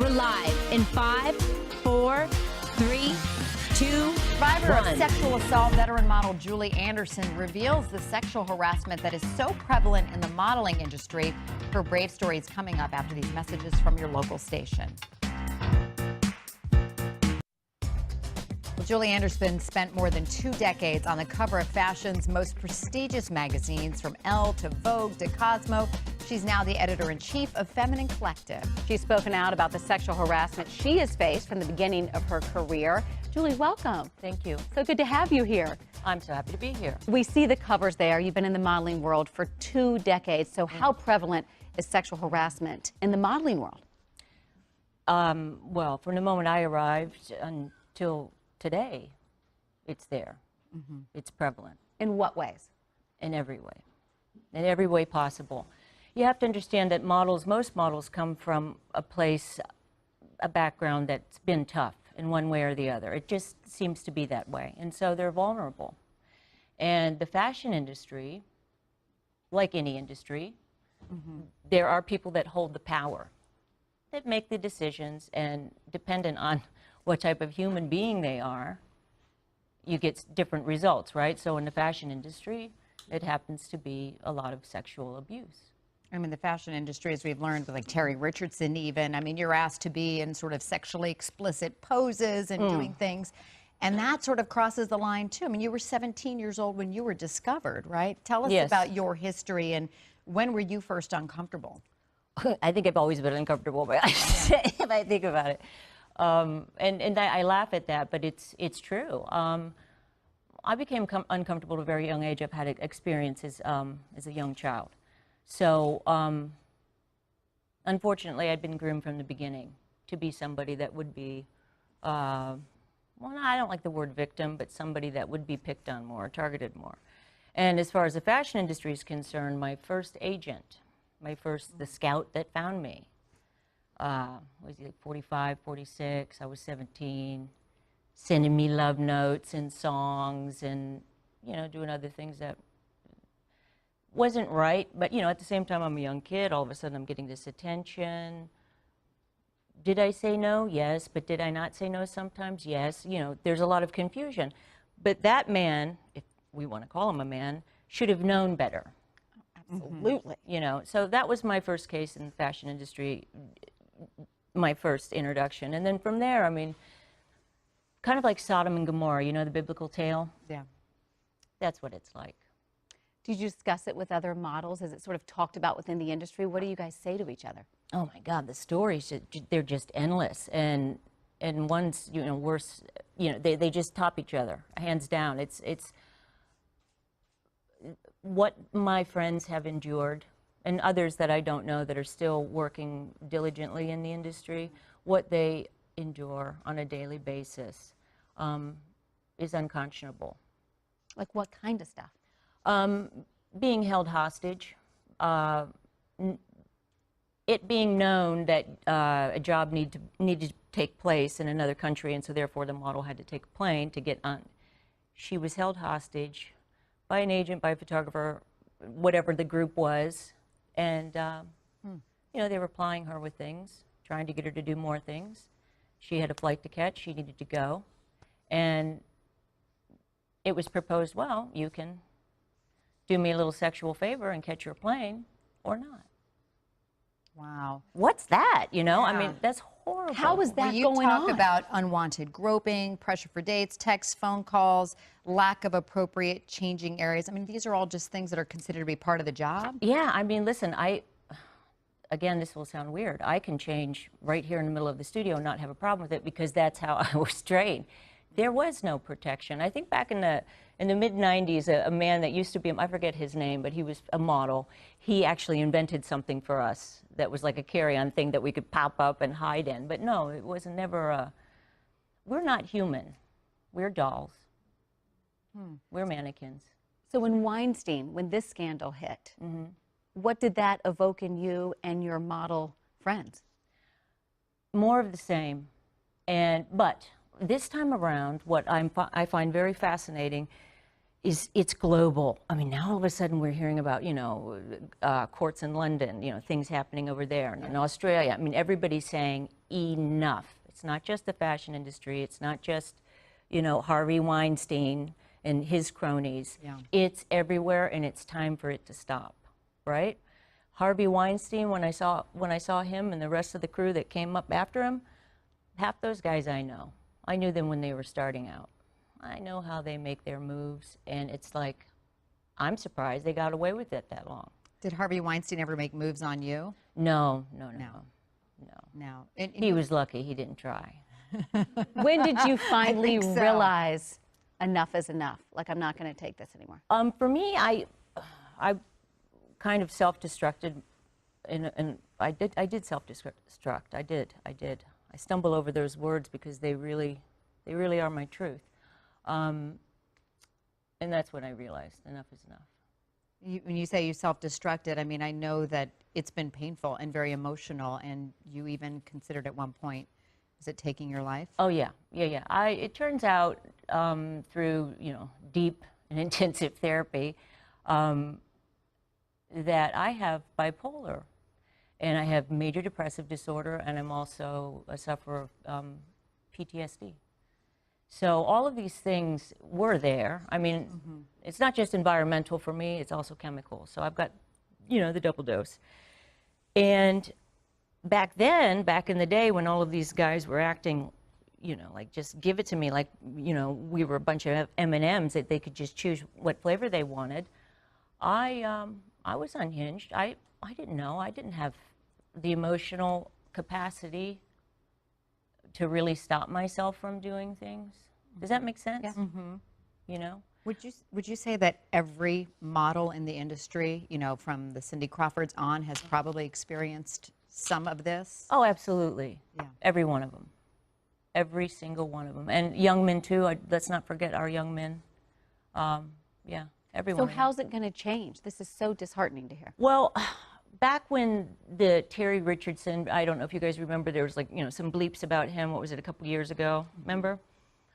We're live in 5, 4, 3, 2, Survivor of 1. sexual assault, veteran model Julie Anderson reveals the sexual harassment that is so prevalent in the modeling industry. Her brave story is coming up after these messages from your local station. Well, Julie Anderson spent more than 2 decades on the cover of fashion's most prestigious magazines, from Elle to Vogue to Cosmo. She's now the editor-in-chief of Feminine Collective. She's spoken out about the sexual harassment she has faced from the beginning of her career. Julie, welcome. Thank you. So good to have you here. I'm so happy to be here. We see the covers there. You've been in the modeling world for 2 decades. So how prevalent is sexual harassment in the modeling world? Well, from the moment I arrived until today, it's there. It's prevalent. In what ways? In every way possible. You have to understand that most models come from a background that's been tough in one way or the other. It just seems to be that way. And so they're vulnerable. And the fashion industry, like any industry, there are people that hold the power, that make the decisions, and dependent on what type of human being they are, you get different results, right? So in the fashion industry, it happens to be a lot of sexual abuse. I mean, the fashion industry, as we've learned with like Terry Richardson even, I mean, you're asked to be in sort of sexually explicit poses and doing things. And that sort of crosses the line, too. I mean, you were 17 years old when you were discovered, right? Tell us about your history and when were you first uncomfortable? I think I've always been uncomfortable, but if I think about it. And I laugh at that, but it's true. I became uncomfortable at a very young age. I've had experiences as a young child. So, unfortunately, I'd been groomed from the beginning to be somebody that would be, well, I don't like the word victim, but somebody that would be picked on more, targeted more. And as far as the fashion industry is concerned, my first agent, the scout that found me, was he like 45, 46, I was 17, sending me love notes and songs and, you know, doing other things that wasn't right, but, you know, at the same time, I'm a young kid. All of a sudden, I'm getting this attention. Did I say no? Yes. But did I not say no sometimes? Yes. You know, there's a lot of confusion. But that man, if we want to call him a man, should have known better. Absolutely. You know, so that was my first case in the fashion industry, my first introduction. And then from there, I mean, kind of like Sodom and Gomorrah, you know, the biblical tale? Yeah. That's what it's like. Did you discuss it with other models? Is it sort of talked about within the industry? What do you guys say to each other? Oh my God, the stories, they're just endless. And one's, you know, worse, you know, they just top each other, hands down. It's what my friends have endured, and others that I don't know that are still working diligently in the industry, what they endure on a daily basis is unconscionable. Like what kind of stuff? Being held hostage, it being known that a job needed to take place in another country, and so therefore the model had to take a plane to get on. She was held hostage by an agent, by a photographer, whatever the group was, and you know, they were plying her with things, trying to get her to do more things. She had a flight to catch. She needed to go, and it was proposed, well, you can do me a little sexual favor and catch your plane, or not. Wow. What's that? You know, Yeah. I mean, that's horrible. How is that Well, you going talk on? about unwanted groping, pressure for dates, texts, phone calls, lack of appropriate changing areas. I mean, these are all just things that are considered to be part of the job. Yeah, I mean, listen, again, this will sound weird. I can change right here in the middle of the studio and not have a problem with it because that's how I was trained. There was no protection. I think back in the mid-90s, a man that used to be, I forget his name, but he was a model. He actually invented something for us that was like a carry-on thing that we could pop up and hide in. But no, it was never we're not human. We're dolls. We're mannequins. So when this scandal hit, what did that evoke in you and your model friends? More of the same. But this time around, what I find very fascinating it's global. I mean, now all of a sudden we're hearing about, courts in London, things happening over there, and in Australia. I mean, everybody's saying enough. It's not just the fashion industry. It's not just, Harvey Weinstein and his cronies. Yeah. It's everywhere, and it's time for it to stop, right? Harvey Weinstein, when I saw him and the rest of the crew that came up after him, half those guys I know. I knew them when they were starting out. I know how they make their moves, and it's like, I'm surprised they got away with it that long. Did Harvey Weinstein ever make moves on you? No. No. He was lucky he didn't try. When did you finally so. realize enough is enough? Like, I'm not going to take this anymore. For me, I kind of self-destructed, and I did self-destruct. I did. I stumble over those words because they really are my truth. And that's when I realized enough is enough. When you say you self-destructed, I mean, I know that it's been painful and very emotional, and you even considered at one point, is it taking your life? Oh, yeah. It turns out through, deep and intensive therapy that I have bipolar, and I have major depressive disorder, and I'm also a sufferer of PTSD. So all of these things were there. I mean, it's not just environmental for me, it's also chemical. So I've got, the double dose. And back then, back in the day when all of these guys were acting, like just give it to me, like, we were a bunch of M&Ms that they could just choose what flavor they wanted, I was unhinged. I didn't know. I didn't have the emotional capacity to really stop myself from doing things. Does that make sense? Yeah. Would you say that every model in the industry, from the Cindy Crawfords on, has probably experienced some of this? Oh, absolutely. Yeah. Every one of them. Every single one of them. And young men, too. Let's not forget our young men. Yeah, everyone. So how's it going to change? This is so disheartening to hear. Well, back when the Terry Richardson, I don't know if you guys remember, there was some bleeps about him. What was it, a couple years ago? Remember?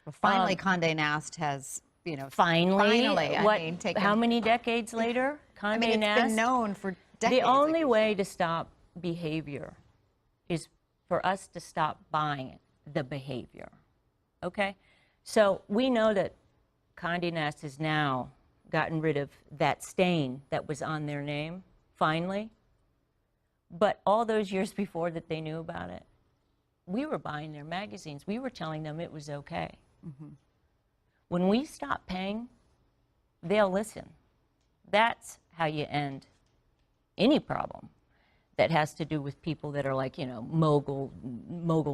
Well, finally, Condé Nast has, Finally. I mean, taken, how many decades later? Condé Nast. It's been known for decades. The only way to stop behavior is for us to stop buying the behavior. Okay? So we know that Condé Nast has now gotten rid of that stain that was on their name, finally. But all those years before that they knew about it, we were buying their magazines. We were telling them it was okay. When we stop paying, they'll listen. That's how you end any problem that has to do with people that are like, mogul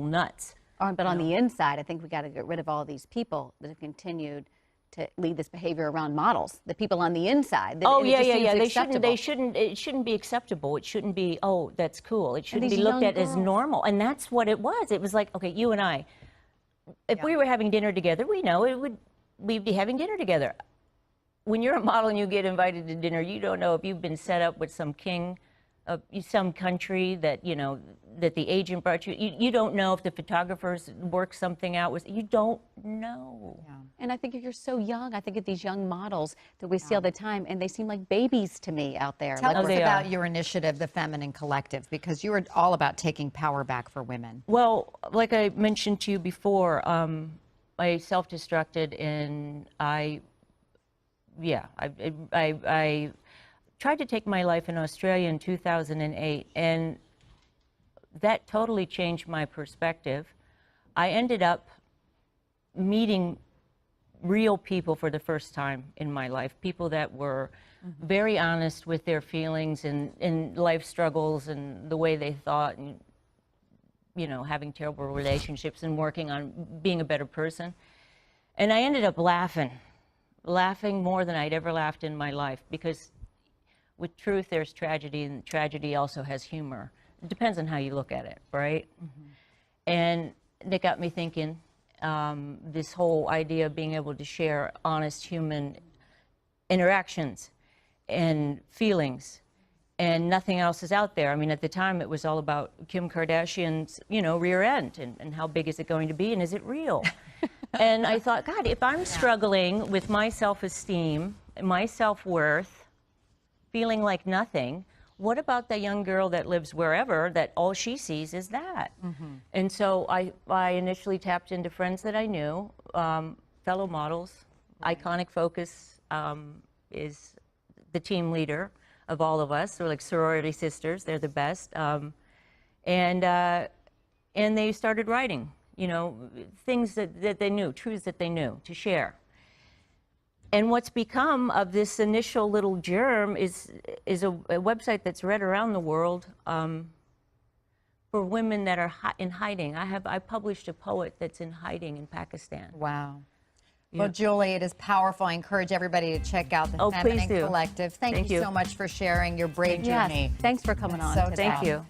nuts. But on the inside, I think we got to get rid of all these people that have continued to lead this behavior around models. The people on the inside. Oh, yeah. It shouldn't be acceptable. It shouldn't be, oh, that's cool. It shouldn't be looked at as normal. And that's what it was. It was like, okay, you and I, if we were having dinner together, we'd be having dinner together. When you're a model and you get invited to dinner, you don't know if you've been set up with some king of some country that, that the agent brought you. You don't know if the photographers worked something out with, you don't know. Yeah. And I think if you're so young, I think of these young models that we see all the time, and they seem like babies to me out there. Tell us about your initiative, the Feminine Collective, because you were all about taking power back for women. Well, like I mentioned to you before, I self-destructed, and I tried to take my life in Australia in 2008, and that totally changed my perspective. I ended up meeting real people for the first time in my life, people that were very honest with their feelings and life struggles and the way they thought, and having terrible relationships and working on being a better person. And I ended up laughing more than I'd ever laughed in my life, because with truth there's tragedy, and tragedy also has humor. It depends on how you look at it, right? And it got me thinking, this whole idea of being able to share honest human interactions and feelings, and nothing else is out there. I mean, at the time, it was all about Kim Kardashian's, rear end, and how big is it going to be, and is it real? And I thought, God, if I'm struggling with my self-esteem, my self-worth, feeling like nothing, what about the young girl that lives wherever that all she sees is that? And so I initially tapped into friends that I knew, fellow models. Iconic Focus is the team leader of all of us. They're like sorority sisters. They're the best. And they started writing, you know, things that they knew, truths that they knew to share. And what's become of this initial little germ is a website that's read around the world for women that are in hiding. I published a poet that's in hiding in Pakistan. Wow. Yeah. Well, Julie, it is powerful. I encourage everybody to check out the Oh, Feminine please do. Collective. Thank you you. so much for sharing your brave journey. Yes, thanks for coming on So today. Thank you.